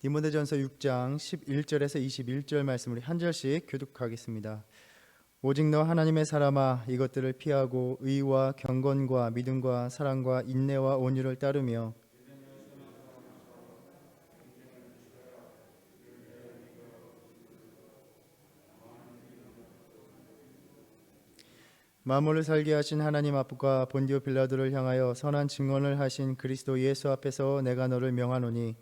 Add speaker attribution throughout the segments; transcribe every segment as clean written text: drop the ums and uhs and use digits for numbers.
Speaker 1: 디모데전서 6장 11절에서 21절 말씀을 한 절씩 교독하겠습니다. 오직 너 하나님의 사람아, 이것들을 피하고 의와 경건과 믿음과 사랑과 인내와 온유를 따르며 만물을 살게 하신 하나님 앞과 본디오 빌라도를 향하여 선한 증언을 하신 그리스도 예수 앞에서 내가 너를 명하노니,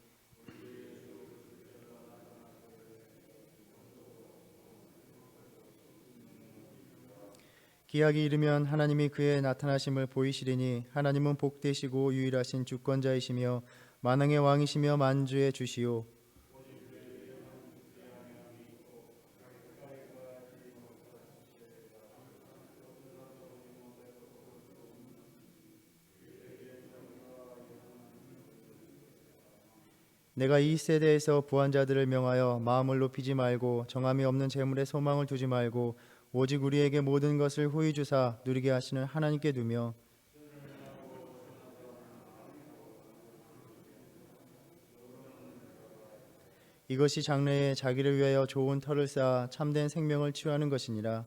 Speaker 1: 기약이 이르면 하나님이 그의 나타나심을 보이시리니 하나님은 복되시고 유일하신 주권자이시며 만왕의 왕이시며 만주의 주시오. 내가 이 세대에서 부한 자들을 명하여 마음을 높이지 말고 정함이 없는 재물에 소망을 두지 말고 오직 우리에게 모든 것을 후히 주사 누리게 하시는 하나님께 두며, 이것이 장래에 자기를 위하여 좋은 터를 쌓아 참된 생명을 취하는 것이니라.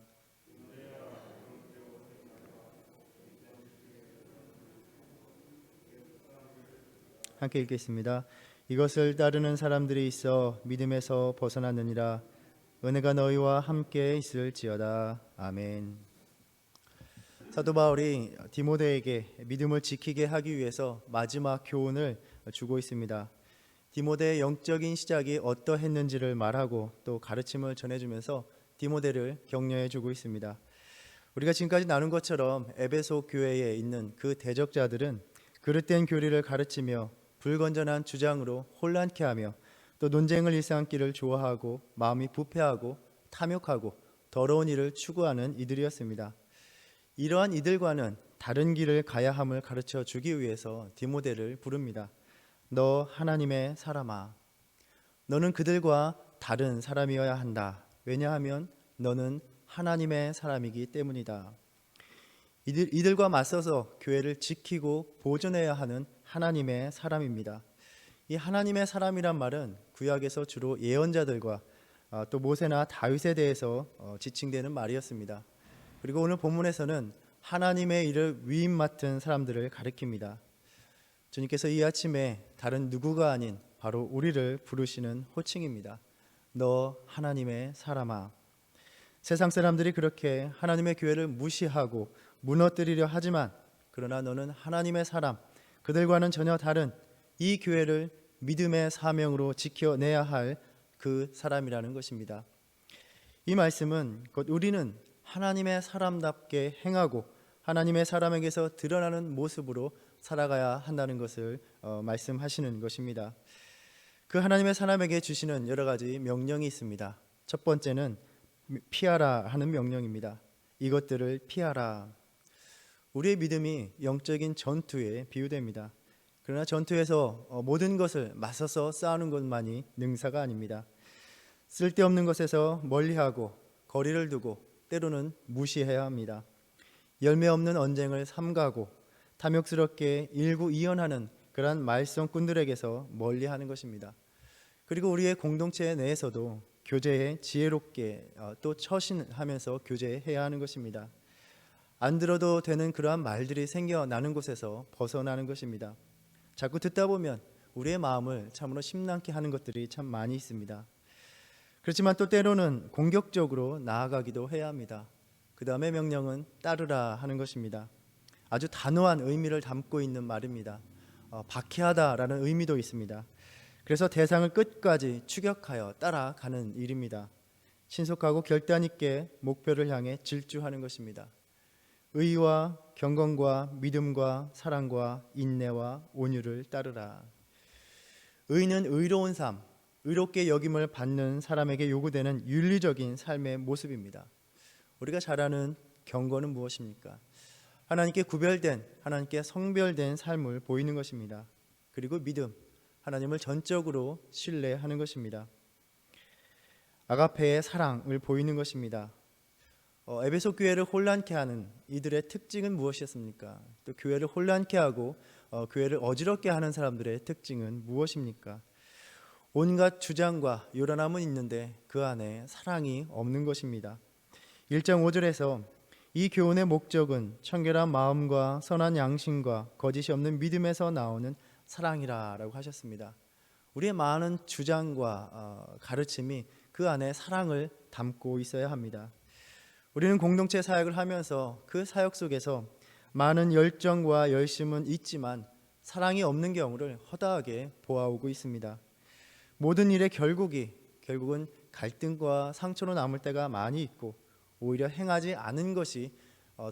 Speaker 1: 함께 읽겠습니다. 이것을 따르는 사람들이 있어 믿음에서 벗어났느니라. 은혜가 너희와 함께 있을지어다. 아멘. 사도 바울이 디모데에게 믿음을 지키게 하기 위해서 마지막 교훈을 주고 있습니다. 디모데의 영적인 시작이 어떠했는지를 말하고 또 가르침을 전해주면서 디모데를 격려해주고 있습니다. 우리가 지금까지 나눈 것처럼 에베소 교회에 있는 그 대적자들은 그릇된 교리를 가르치며 불건전한 주장으로 혼란케 하며 또 논쟁을 일삼기를 좋아하고 마음이 부패하고 탐욕하고 더러운 일을 추구하는 이들이었습니다. 이러한 이들과는 다른 길을 가야 함을 가르쳐 주기 위해서 디모데를 부릅니다. 너 하나님의 사람아, 너는 그들과 다른 사람이어야 한다. 왜냐하면 너는 하나님의 사람이기 때문이다. 이들과 맞서서 교회를 지키고 보존해야 하는 하나님의 사람입니다. 이 하나님의 사람이란 말은 구약에서 주로 예언자들과 또 모세나 다윗에 대해서 지칭되는 말이었습니다. 그리고 오늘 본문에서는 하나님의 일을 위임 맡은 사람들을 가리킵니다. 주님께서 이 아침에 다른 누구가 아닌 바로 우리를 부르시는 호칭입니다. 너 하나님의 사람아. 세상 사람들이 그렇게 하나님의 교회를 무시하고 무너뜨리려 하지만 그러나 너는 하나님의 사람, 그들과는 전혀 다른 이 교회를 믿음의 사명으로 지켜내야 할 그 사람이라는 것입니다. 이 말씀은 곧 우리는 하나님의 사람답게 행하고 하나님의 사람에게서 드러나는 모습으로 살아가야 한다는 것을 말씀하시는 것입니다. 그 하나님의 사람에게 주시는 여러 가지 명령이 있습니다. 첫 번째는 피하라 하는 명령입니다. 이것들을 피하라. 우리의 믿음이 영적인 전투에 비유됩니다. 그러나 전투에서 모든 것을 맞서서 싸우는 것만이 능사가 아닙니다. 쓸데없는 것에서 멀리하고 거리를 두고 때로는 무시해야 합니다. 열매 없는 언쟁을 삼가고 탐욕스럽게 일구이연하는 그러한 말썽꾼들에게서 멀리하는 것입니다. 그리고 우리의 공동체 내에서도 교제에 지혜롭게 또 처신하면서 교제해야 하는 것입니다. 안 들어도 되는 그러한 말들이 생겨나는 곳에서 벗어나는 것입니다. 자꾸 듣다 보면 우리의 마음을 참으로 심란케 하는 것들이 참 많이 있습니다. 그렇지만 또 때로는 공격적으로 나아가기도 해야 합니다. 그 다음에 명령은 따르라 하는 것입니다. 아주 단호한 의미를 담고 있는 말입니다. 박해하다라는 의미도 있습니다. 그래서 대상을 끝까지 추격하여 따라가는 일입니다. 신속하고 결단 있게 목표를 향해 질주하는 것입니다. 의와 경건과 믿음과 사랑과 인내와 온유를 따르라. 의는 의로운 삶, 의롭게 여김을 받는 사람에게 요구되는 윤리적인 삶의 모습입니다. 우리가 잘 아는 경건은 무엇입니까? 하나님께 구별된, 하나님께 성별된 삶을 보이는 것입니다. 그리고 믿음, 하나님을 전적으로 신뢰하는 것입니다. 아가페의 사랑을 보이는 것입니다. 에베소 교회를 혼란케 하는 이들의 특징은 무엇이었습니까? 또 교회를 혼란케 하고 교회를 어지럽게 하는 사람들의 특징은 무엇입니까? 온갖 주장과 요란함은 있는데 그 안에 사랑이 없는 것입니다. 1장 5절에서 이 교훈의 목적은 청결한 마음과 선한 양심과 거짓이 없는 믿음에서 나오는 사랑이라고 하셨습니다. 우리의 많은 주장과 가르침이 그 안에 사랑을 담고 있어야 합니다. 우리는 공동체 사역을 하면서 그 사역 속에서 많은 열정과 열심은 있지만 사랑이 없는 경우를 허다하게 보아오고 있습니다. 모든 일의 결국은 갈등과 상처로 남을 때가 많이 있고 오히려 행하지 않은 것이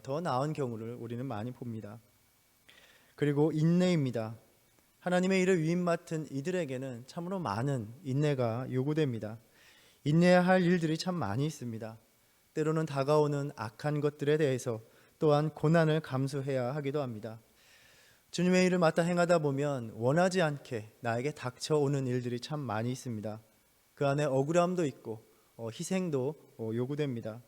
Speaker 1: 더 나은 경우를 우리는 많이 봅니다. 그리고 인내입니다. 하나님의 일을 위임 맡은 이들에게는 참으로 많은 인내가 요구됩니다. 인내해야 할 일들이 참 많이 있습니다. 때로는 다가오는 악한 것들에 대해서 또한 고난을 감수해야 하기도 합니다. 주님의 일을 맡아 행하다 보면 원하지 않게 나에게 닥쳐오는 일들이 참 많이 있습니다. 그 안에 억울함도 있고 희생도 요구됩니다.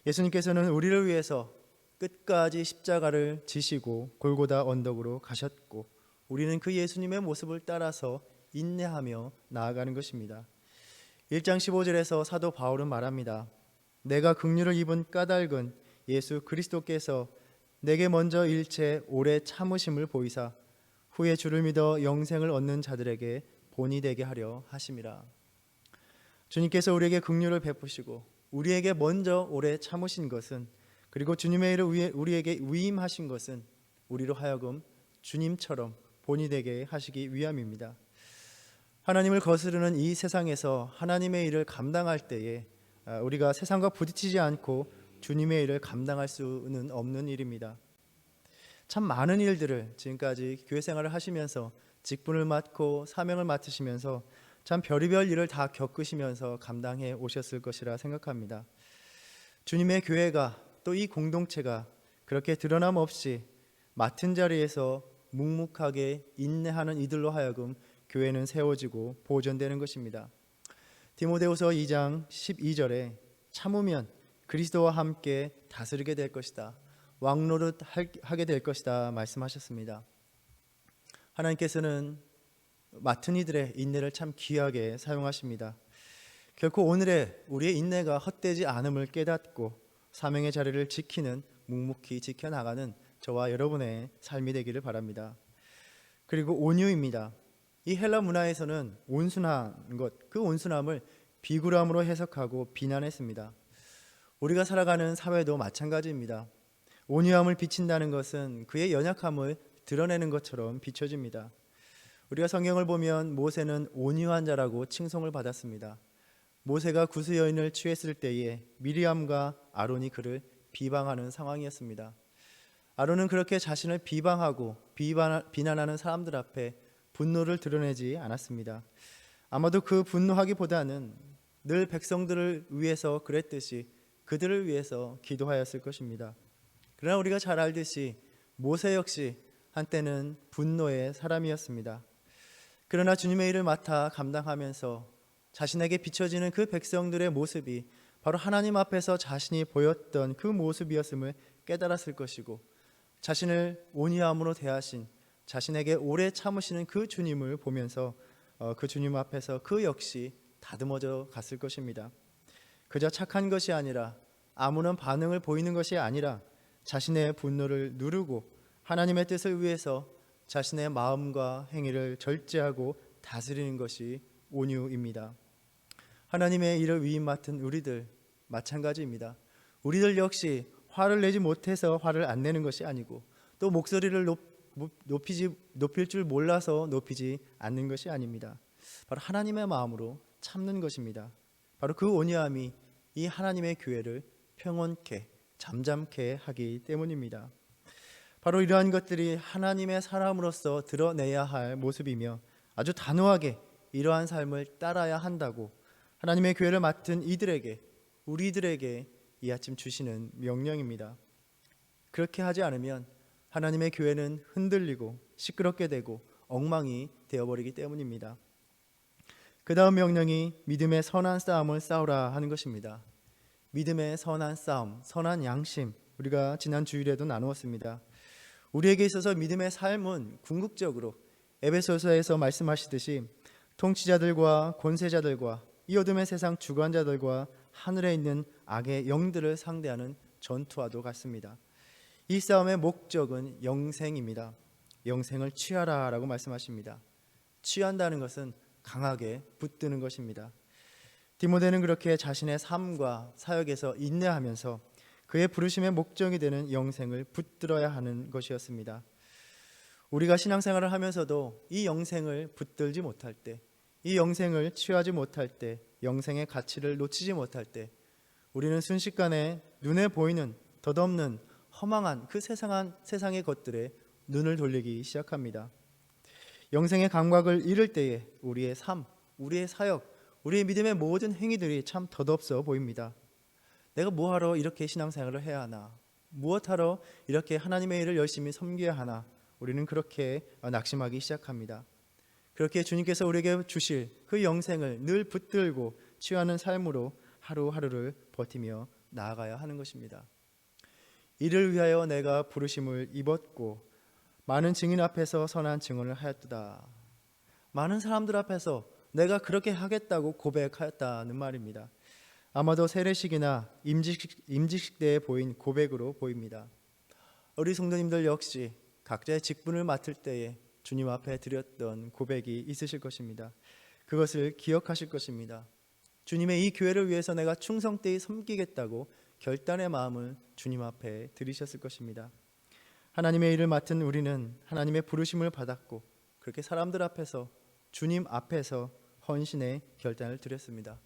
Speaker 1: 예수님께서는 우리를 위해서 끝까지 십자가를 지시고 골고다 언덕으로 가셨고 우리는 그 예수님의 모습을 따라서 인내하며 나아가는 것입니다. 1장 15절에서 사도 바울은 말합니다. 내가 긍휼을 입은 까닭은 예수 그리스도께서 내게 먼저 일체 오래 참으심을 보이사 후에 주를 믿어 영생을 얻는 자들에게 본이 되게 하려 하심이라. 주님께서 우리에게 긍휼을 베푸시고 우리에게 먼저 오래 참으신 것은, 그리고 주님의 일을 우리에게 위임하신 것은 우리로 하여금 주님처럼 본이 되게 하시기 위함입니다. 하나님을 거스르는 이 세상에서 하나님의 일을 감당할 때에 우리가 세상과 부딪히지 않고 주님의 일을 감당할 수는 없는 일입니다. 참 많은 일들을 지금까지 교회 생활을 하시면서 직분을 맡고 사명을 맡으시면서 참 별의별 일을 다 겪으시면서 감당해 오셨을 것이라 생각합니다. 주님의 교회가 또 이 공동체가 그렇게 드러남 없이 맡은 자리에서 묵묵하게 인내하는 이들로 하여금 교회는 세워지고 보존되는 것입니다. 디모데후서 2장 12절에 참으면 그리스도와 함께 다스리게 될 것이다, 왕노릇 하게 될 것이다 말씀하셨습니다. 하나님께서는 맡은 이들의 인내를 참 귀하게 사용하십니다. 결코 오늘의 우리의 인내가 헛되지 않음을 깨닫고 사명의 자리를 지키는, 묵묵히 지켜나가는 저와 여러분의 삶이 되기를 바랍니다. 그리고 온유입니다. 이 헬라 문화에서는 온순한 것, 그 온순함을 비굴함으로 해석하고 비난했습니다. 우리가 살아가는 사회도 마찬가지입니다. 온유함을 비친다는 것은 그의 연약함을 드러내는 것처럼 비춰집니다. 우리가 성경을 보면 모세는 온유한 자라고 칭송을 받았습니다. 모세가 구스 여인을 취했을 때에 미리암과 아론이 그를 비방하는 상황이었습니다. 아론은 그렇게 자신을 비방하고 비난하는 사람들 앞에 분노를 드러내지 않았습니다. 아마도 그 분노하기보다는 늘 백성들을 위해서 그랬듯이 그들을 위해서 기도하였을 것입니다. 그러나 우리가 잘 알듯이 모세 역시 한때는 분노의 사람이었습니다. 그러나 주님의 일을 맡아 감당하면서 자신에게 비춰지는 그 백성들의 모습이 바로 하나님 앞에서 자신이 보였던 그 모습이었음을 깨달았을 것이고, 자신을 온유함으로 대하신, 자신에게 오래 참으시는 그 주님을 보면서 그 주님 앞에서 그 역시 다듬어져 갔을 것입니다. 그저 착한 것이 아니라, 아무런 반응을 보이는 것이 아니라 자신의 분노를 누르고 하나님의 뜻을 위해서 자신의 마음과 행위를 절제하고 다스리는 것이 온유입니다. 하나님의 일을 위임 맡은 우리들 마찬가지입니다. 우리들 역시 화를 내지 못해서 화를 안 내는 것이 아니고, 또 목소리를 높일 줄 몰라서 높이지 않는 것이 아닙니다. 바로 하나님의 마음으로 참는 것입니다. 바로 그 온유함이 이 하나님의 교회를 평온케 잠잠케 하기 때문입니다. 바로 이러한 것들이 하나님의 사람으로서 드러내야 할 모습이며, 아주 단호하게 이러한 삶을 따라야 한다고 하나님의 교회를 맡은 이들에게, 우리들에게 이 아침 주시는 명령입니다. 그렇게 하지 않으면 하나님의 교회는 흔들리고 시끄럽게 되고 엉망이 되어버리기 때문입니다. 그 다음 명령이 믿음의 선한 싸움을 싸우라 하는 것입니다. 믿음의 선한 싸움, 선한 양심, 우리가 지난 주일에도 나누었습니다. 우리에게 있어서 믿음의 삶은 궁극적으로 에베소서에서 말씀하시듯이 통치자들과 권세자들과 이 어둠의 세상 주관자들과 하늘에 있는 악의 영들을 상대하는 전투와도 같습니다. 이 싸움의 목적은 영생입니다. 영생을 취하라라고 말씀하십니다. 취한다는 것은 강하게 붙드는 것입니다. 디모데는 그렇게 자신의 삶과 사역에서 인내하면서 그의 부르심의 목적이 되는 영생을 붙들어야 하는 것이었습니다. 우리가 신앙생활을 하면서도 이 영생을 붙들지 못할 때, 이 영생을 취하지 못할 때, 영생의 가치를 놓치지 못할 때 우리는 순식간에 눈에 보이는 덧없는 허망한 그 세상의 것들에 눈을 돌리기 시작합니다. 영생의 감각을 잃을 때에 우리의 삶, 우리의 사역, 우리의 믿음의 모든 행위들이 참 덧없어 보입니다. 내가 뭐하러 이렇게 신앙생활을 해야 하나? 무엇하러 이렇게 하나님의 일을 열심히 섬겨야 하나? 우리는 그렇게 낙심하기 시작합니다. 그렇게 주님께서 우리에게 주실 그 영생을 늘 붙들고 취하는 삶으로 하루하루를 버티며 나아가야 하는 것입니다. 이를 위하여 내가 부르심을 입었고 많은 증인 앞에서 선한 증언을 하였도다. 많은 사람들 앞에서 내가 그렇게 하겠다고 고백하였다는 말입니다. 아마도 세례식이나 임직식 때에 보인 고백으로 보입니다. 우리 성도님들 역시 각자의 직분을 맡을 때에 주님 앞에 드렸던 고백이 있으실 것입니다. 그것을 기억하실 것입니다. 주님의 이 교회를 위해서 내가 충성되이 섬기겠다고 결단의 마음을 주님 앞에 드리셨을 것입니다. 하나님의 일을 맡은 우리는 하나님의 부르심을 받았고 그렇게 사람들 앞에서 주님 앞에서 헌신의 결단을 드렸습니다.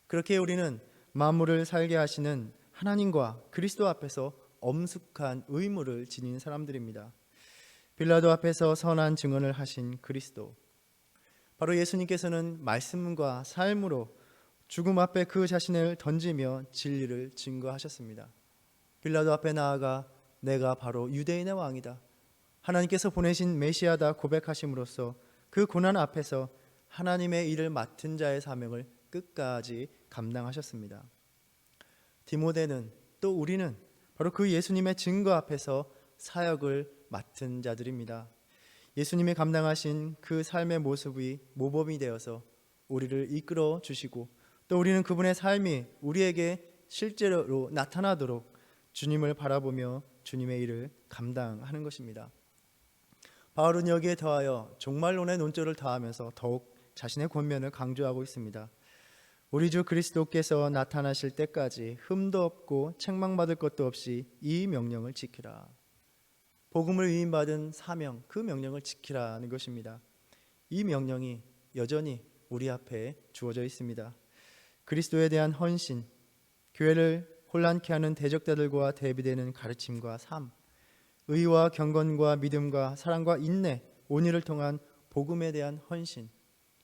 Speaker 1: 그렇게 우리는 만물을 살게 하시는 하나님과 그리스도 앞에서 엄숙한 의무를 지닌 사람들입니다. 빌라도 앞에서 선한 증언을 하신 그리스도, 바로 예수님께서는 말씀과 삶으로 죽음 앞에 그 자신을 던지며 진리를 증거하셨습니다. 빌라도 앞에 나아가 내가 바로 유대인의 왕이다, 하나님께서 보내신 메시아다 고백하심으로써 그 고난 앞에서 하나님의 일을 맡은 자의 사명을 끝까지 감당하셨습니다. 디모데는 또 우리는 바로 그 예수님의 증거 앞에서 사역을 맡은 자들입니다. 예수님이 감당하신 그 삶의 모습이 모범이 되어서 우리를 이끌어 주시고 또 우리는 그분의 삶이 우리에게 실제로 나타나도록 주님을 바라보며 주님의 일을 감당하는 것입니다. 바울은 여기에 더하여 종말론의 논조를 더하면서 더욱 자신의 권면을 강조하고 있습니다. 우리 주 그리스도께서 나타나실 때까지 흠도 없고 책망받을 것도 없이 이 명령을 지키라. 복음을 위임받은 사명, 그 명령을 지키라는 것입니다. 이 명령이 여전히 우리 앞에 주어져 있습니다. 그리스도에 대한 헌신, 교회를 혼란케 하는 대적자들과 대비되는 가르침과 삶, 의와 경건과 믿음과 사랑과 인내, 온유를 통한 복음에 대한 헌신,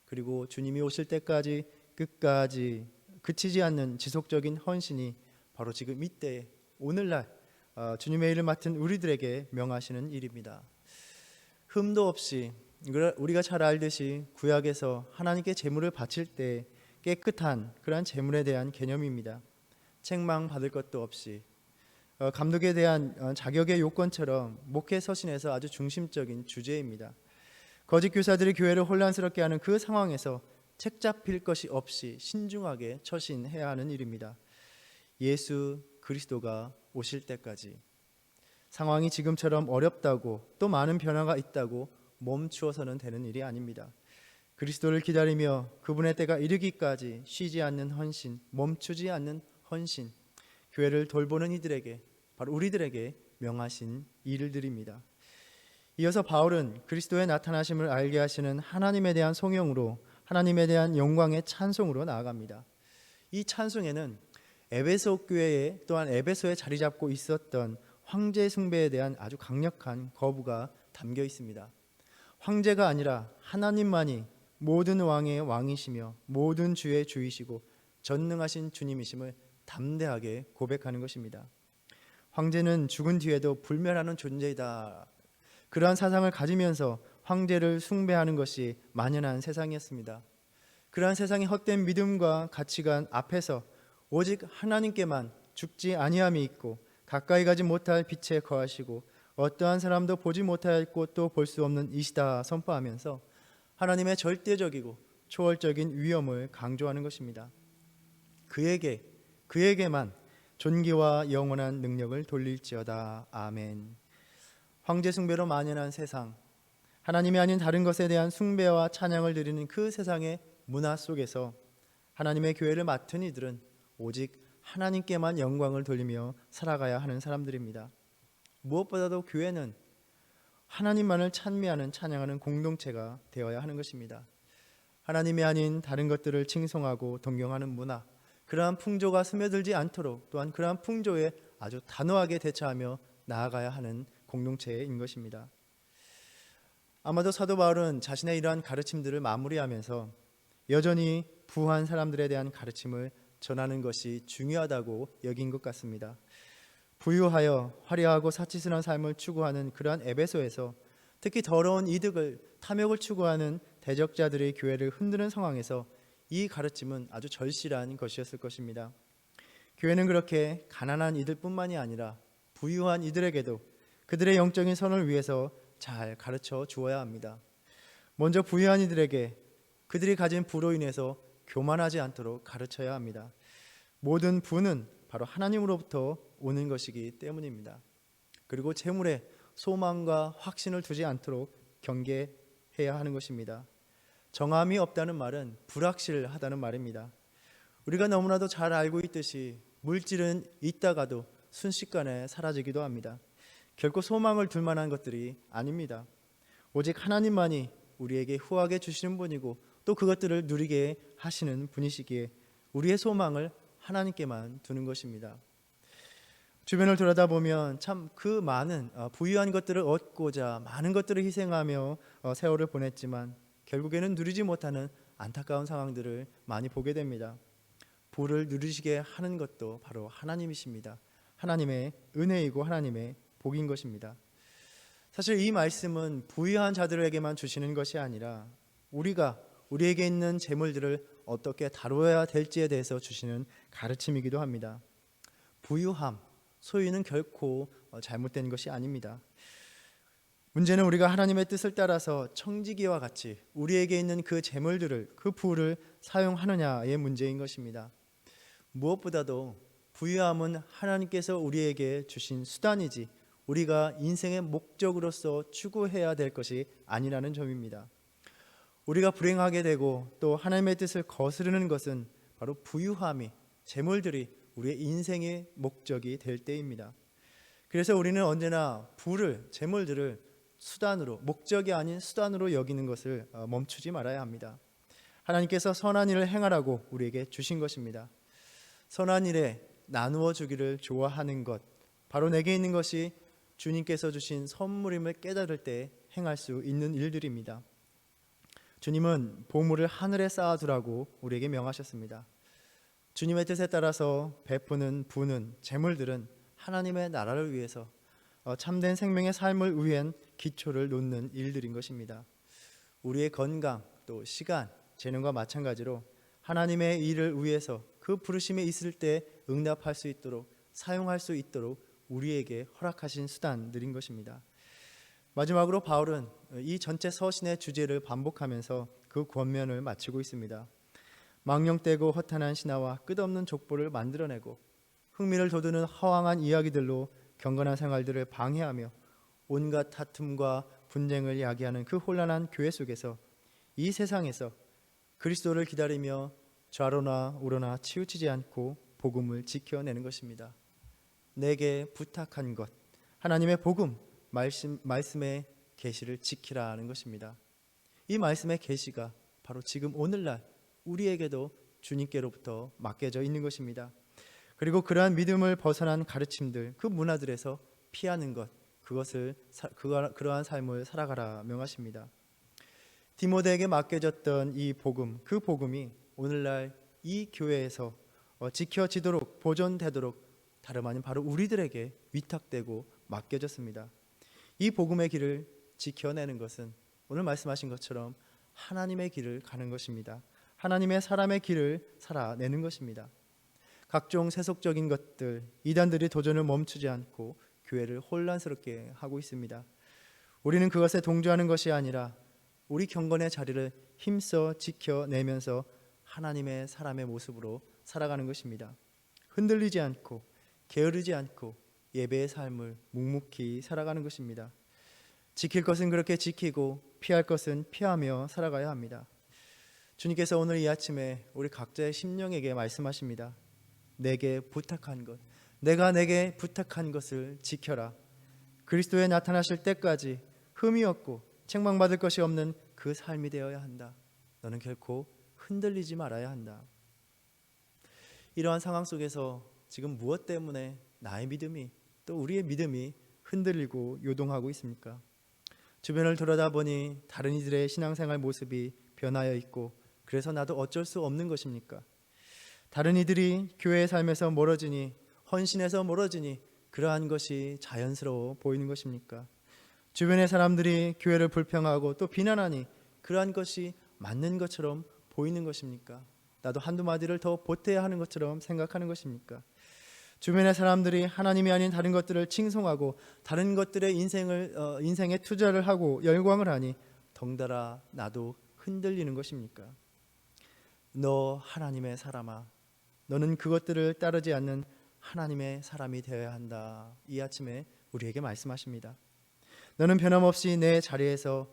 Speaker 1: 그리고 주님이 오실 때까지 끝까지 그치지 않는 지속적인 헌신이 바로 지금 이때에 오늘날 주님의 일을 맡은 우리들에게 명하시는 일입니다. 흠도 없이, 우리가 잘 알듯이 구약에서 하나님께 제물을 바칠 때 깨끗한 그러한 제물에 대한 개념입니다. 책망 받을 것도 없이, 감독에 대한 자격의 요건처럼 목회 서신에서 아주 중심적인 주제입니다. 거짓 교사들이 교회를 혼란스럽게 하는 그 상황에서 책 잡힐 것이 없이 신중하게 처신해야 하는 일입니다. 예수 그리스도가 오실 때까지 상황이 지금처럼 어렵다고 또 많은 변화가 있다고 멈추어서는 되는 일이 아닙니다. 그리스도를 기다리며 그분의 때가 이르기까지 쉬지 않는 헌신, 멈추지 않는 헌신, 교회를 돌보는 이들에게, 바로 우리들에게 명하신 일들입니다. 이어서 바울은 그리스도의 나타나심을 알게 하시는 하나님에 대한 송영으로, 하나님에 대한 영광의 찬송으로 나아갑니다. 이 찬송에는 에베소 교회에, 또한 에베소에 자리 잡고 있었던 황제 숭배에 대한 아주 강력한 거부가 담겨 있습니다. 황제가 아니라 하나님만이 모든 왕의 왕이시며 모든 주의 주이시고 전능하신 주님이심을 담대하게 고백하는 것입니다. 황제는 죽은 뒤에도 불멸하는 존재이다, 그러한 사상을 가지면서 황제를 숭배하는 것이 만연한 세상이었습니다. 그러한 세상의 헛된 믿음과 가치관 앞에서 오직 하나님께만 죽지 아니함이 있고 가까이 가지 못할 빛에 거하시고 어떠한 사람도 보지 못하였고 또 볼 수 없는 이시다 선포하면서 하나님의 절대적이고 초월적인 위엄을 강조하는 것입니다. 그에게만 존귀와 영원한 능력을 돌릴지어다. 아멘. 황제 숭배로 만연한 세상, 하나님이 아닌 다른 것에 대한 숭배와 찬양을 드리는 그 세상의 문화 속에서 하나님의 교회를 맡은 이들은 오직 하나님께만 영광을 돌리며 살아가야 하는 사람들입니다. 무엇보다도 교회는 하나님만을 찬미하는 찬양하는 공동체가 되어야 하는 것입니다. 하나님이 아닌 다른 것들을 칭송하고 동경하는 문화, 그러한 풍조가 스며들지 않도록 또한 그러한 풍조에 아주 단호하게 대처하며 나아가야 하는 공동체인 것입니다. 아마도 사도 바울은 자신의 이러한 가르침들을 마무리하면서 여전히 부한 사람들에 대한 가르침을 전하는 것이 중요하다고 여긴 것 같습니다. 부유하여 화려하고 사치스러운 삶을 추구하는 그러한 에베소에서 특히 더러운 이득을 탐욕을 추구하는 대적자들의 교회를 흔드는 상황에서 이 가르침은 아주 절실한 것이었을 것입니다. 교회는 그렇게 가난한 이들뿐만이 아니라 부유한 이들에게도 그들의 영적인 선을 위해서 잘 가르쳐 주어야 합니다. 먼저 부유한 이들에게 그들이 가진 부로 인해서 교만하지 않도록 가르쳐야 합니다. 모든 부는 바로 하나님으로부터 오는 것이기 때문입니다. 그리고 재물에 소망과 확신을 두지 않도록 경계해야 하는 것입니다. 정함이 없다는 말은 불확실하다는 말입니다. 우리가 너무나도 잘 알고 있듯이 물질은 있다가도 순식간에 사라지기도 합니다. 결코 소망을 둘 만한 것들이 아닙니다. 오직 하나님만이 우리에게 후하게 주시는 분이고 또 그것들을 누리게 하시는 분이시기에 우리의 소망을 하나님께만 두는 것입니다. 주변을 돌아다보면 참 그 많은 부유한 것들을 얻고자 많은 것들을 희생하며 세월을 보냈지만 결국에는 누리지 못하는 안타까운 상황들을 많이 보게 됩니다. 부를 누리시게 하는 것도 바로 하나님이십니다. 하나님의 은혜이고 하나님의 복인 것입니다. 사실 이 말씀은 부유한 자들에게만 주시는 것이 아니라 우리에게 있는 재물들을 어떻게 다루어야 될지에 대해서 주시는 가르침이기도 합니다. 부유함, 소유는 결코 잘못된 것이 아닙니다. 문제는 우리가 하나님의 뜻을 따라서 청지기와 같이 우리에게 있는 그 재물들을, 그 부를 사용하느냐의 문제인 것입니다. 무엇보다도 부유함은 하나님께서 우리에게 주신 수단이지 우리가 인생의 목적으로서 추구해야 될 것이 아니라는 점입니다. 우리가 불행하게 되고 또 하나님의 뜻을 거스르는 것은 바로 부유함이, 재물들이 우리의 인생의 목적이 될 때입니다. 그래서 우리는 언제나 부를, 재물들을 수단으로, 목적이 아닌 수단으로 여기는 것을 멈추지 말아야 합니다. 하나님께서 선한 일을 행하라고 우리에게 주신 것입니다. 선한 일에 나누어 주기를 좋아하는 것, 바로 내게 있는 것이 주님께서 주신 선물임을 깨달을 때 행할 수 있는 일들입니다. 주님은 보물을 하늘에 쌓아두라고 우리에게 명하셨습니다. 주님의 뜻에 따라서 베푸는 부는, 재물들은 하나님의 나라를 위해서 참된 생명의 삶을 위한 기초를 놓는 일들인 것입니다. 우리의 건강, 또 시간, 재능과 마찬가지로 하나님의 일을 위해서 그 부르심에 있을 때 응답할 수 있도록, 사용할 수 있도록 우리에게 허락하신 수단들인 것입니다. 마지막으로 바울은 이 전체 서신의 주제를 반복하면서 그 권면을 마치고 있습니다. 망령되고 허탄한 신화와 끝없는 족보를 만들어내고 흥미를 돋우는 허황한 이야기들로 경건한 생활들을 방해하며 온갖 다툼과 분쟁을 야기하는 그 혼란한 교회 속에서 이 세상에서 그리스도를 기다리며 좌로나 우로나 치우치지 않고 복음을 지켜내는 것입니다. 내게 부탁한 것, 하나님의 복음, 말씀의 계시를 지키라는 것입니다. 이 말씀의 계시가 바로 지금 오늘날 우리에게도 주님께로부터 맡겨져 있는 것입니다. 그리고 그러한 믿음을 벗어난 가르침들, 그 문화들에서 피하는 것, 그러한 삶을 살아가라 명하십니다. 디모데에게 맡겨졌던 이 복음, 그 복음이 오늘날 이 교회에서 지켜지도록, 보존되도록 다름 아닌 바로 우리들에게 위탁되고 맡겨졌습니다. 이 복음의 길을 지켜내는 것은 오늘 말씀하신 것처럼 하나님의 길을 가는 것입니다. 하나님의 사람의 길을 살아내는 것입니다. 각종 세속적인 것들, 이단들이 도전을 멈추지 않고 교회를 혼란스럽게 하고 있습니다. 우리는 그것에 동조하는 것이 아니라 우리 경건의 자리를 힘써 지켜내면서 하나님의 사람의 모습으로 살아가는 것입니다. 흔들리지 않고 게으르지 않고 예배의 삶을 묵묵히 살아가는 것입니다. 지킬 것은 그렇게 지키고 피할 것은 피하며 살아가야 합니다. 주님께서 오늘 이 아침에 우리 각자의 심령에게 말씀하십니다. 내게 부탁한 것, 내가 내게 부탁한 것을 지켜라. 그리스도에 나타나실 때까지 흠이 없고 책망받을 것이 없는 그 삶이 되어야 한다. 너는 결코 흔들리지 말아야 한다. 이러한 상황 속에서 지금 무엇 때문에 나의 믿음이 또 우리의 믿음이 흔들리고 요동하고 있습니까? 주변을 돌아다보니 다른 이들의 신앙생활 모습이 변하여 있고 그래서 나도 어쩔 수 없는 것입니까? 다른 이들이 교회의 삶에서 멀어지니 헌신에서 멀어지니 그러한 것이 자연스러워 보이는 것입니까? 주변의 사람들이 교회를 불평하고 또 비난하니 그러한 것이 맞는 것처럼 보이는 것입니까? 나도 한두 마디를 더 보태야 하는 것처럼 생각하는 것입니까? 주변의 사람들이 하나님이 아닌 다른 것들을 칭송하고 다른 것들의 인생에 투자를 하고 열광을 하니 덩달아 나도 흔들리는 것입니까? 너 하나님의 사람아, 너는 그것들을 따르지 않는 하나님의 사람이 되어야 한다. 이 아침에 우리에게 말씀하십니다. 너는 변함없이 내 자리에서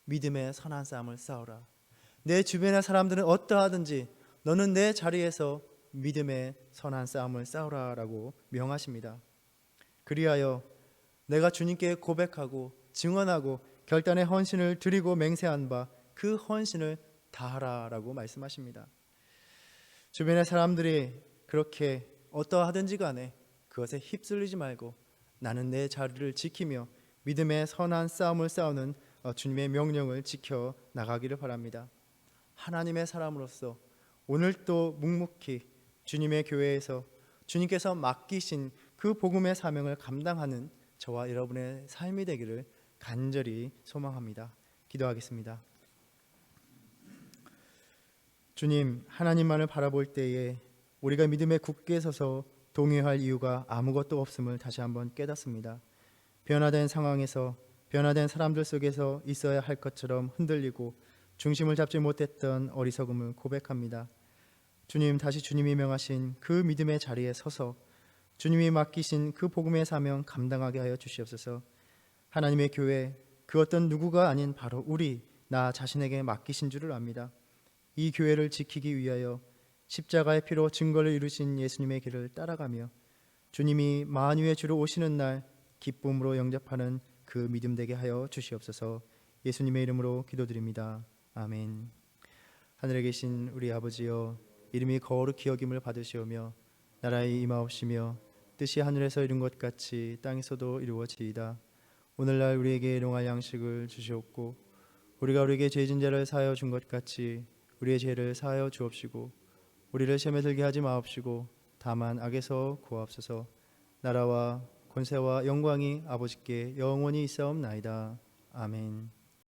Speaker 1: 믿음의 선한 싸움을 싸우라. 내 주변의 사람들은 어떠하든지 너는 내 자리에서 믿음의 선한 싸움을 싸우라 라고 명하십니다. 그리하여 내가 주님께 고백하고 증언하고 결단의 헌신을 드리고 맹세한 바 그 헌신을 다하라 라고 말씀하십니다. 주변의 사람들이 그렇게 어떠하든지 간에 그것에 휩쓸리지 말고 나는 내 자리를 지키며 믿음의 선한 싸움을 싸우는 주님의 명령을 지켜 나가기를 바랍니다. 하나님의 사람으로서 오늘 또 묵묵히 주님의 교회에서 주님께서 맡기신 그 복음의 사명을 감당하는 저와 여러분의 삶이 되기를 간절히 소망합니다. 기도하겠습니다. 주님, 하나님만을 바라볼 때에 우리가 믿음에 굳게 서서 동요할 이유가 아무것도 없음을 다시 한번 깨닫습니다. 변화된 상황에서 변화된 사람들 속에서 있어야 할 것처럼 흔들리고 중심을 잡지 못했던 어리석음을 고백합니다. 주님, 다시 주님이 명하신 그 믿음의 자리에 서서 주님이 맡기신 그 복음의 사명 감당하게 하여 주시옵소서. 하나님의 교회, 그 어떤 누구가 아닌 바로 나 자신에게 맡기신 줄을 압니다. 이 교회를 지키기 위하여 십자가의 피로 증거를 이루신 예수님의 길을 따라가며 주님이 만유의 주로 오시는 날 기쁨으로 영접하는 그 믿음 되게 하여 주시옵소서. 예수님의 이름으로 기도드립니다. 아멘. 하늘에 계신 우리 아버지여, 이름이 거룩히 여김을 받으시오며 나라의 임하옵시며 뜻이 하늘에서 이룬 것 같이 땅에서도 이루어지이다. 오늘날 우리에게 일용할 양식을 주시옵고 우리가 우리에게 죄진 자를 사하여 준 것 같이 우리의 죄를 사하여 주옵시고 우리를 시험에 들게 하지 마옵시고 다만 악에서 구하옵소서. 나라와 권세와 영광이 아버지께 영원히 있사옵나이다. 아멘.